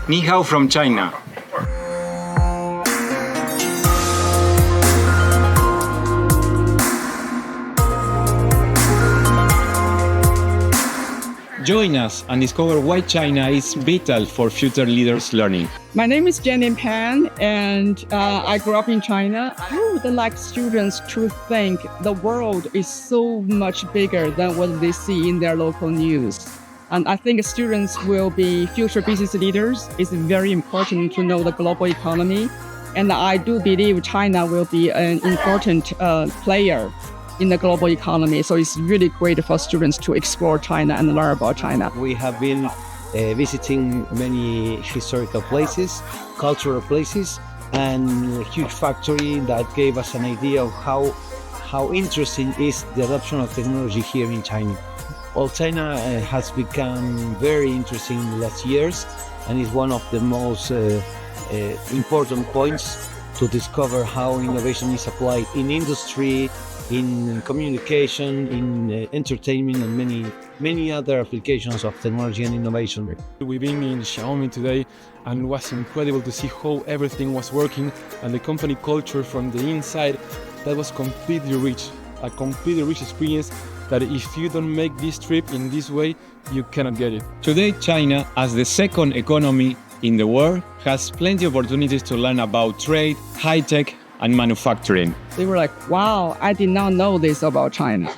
Ni hao from China. Join us and discover why China is vital for future leaders learning. My name is Jenny Pan, and I grew up in China. I would like students to think the world is so much bigger than what they see in their local news. And I think students will be future business leaders. It's very important to know the global economy. And I do believe China will be an important player in the global economy. So it's really great for students to explore China and learn about China. We have been visiting many historical places, cultural places, and a huge factory that gave us an idea of how interesting is the adoption of technology here in China. Well, China has become very interesting in the last years, and is one of the most important points to discover how innovation is applied in industry, in communication, in entertainment, and many other applications of technology and innovation. We've been in Xiaomi today, and it was incredible to see how everything was working and the company culture from the inside. That was completely rich, a completely rich experience that if you don't make this trip in this way, you cannot get it. Today, China, as the second economy in the world, has plenty of opportunities to learn about trade, high tech, and manufacturing. They were like, wow, I did not know this about China.